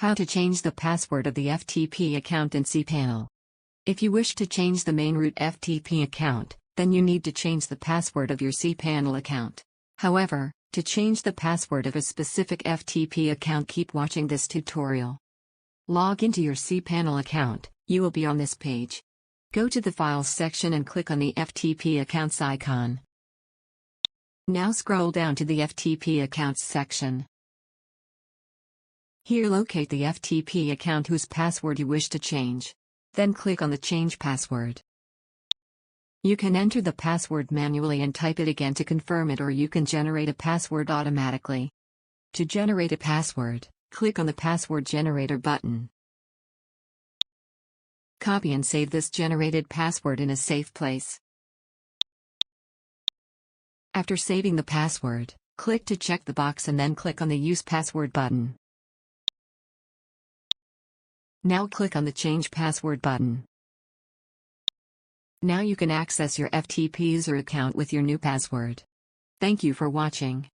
How to change the password of the FTP account in cPanel. If you wish to change the main root FTP account, then you need to change the password of your cPanel account. However, to change the password of a specific FTP account, keep watching this tutorial. Log into your cPanel account. You will be on this page. Go to the Files section and click on the FTP accounts icon. Now scroll down to the FTP accounts section. Here locate the FTP account whose password you wish to change. Then click on the Change Password. You can enter the password manually and type it again to confirm it, or you can generate a password automatically. To generate a password, click on the Password Generator button. Copy and save this generated password in a safe place. After saving the password, click to check the box and then click on the Use Password button. Now click on the Change Password button. Now you can access your FTP user account with your new password. Thank you for watching.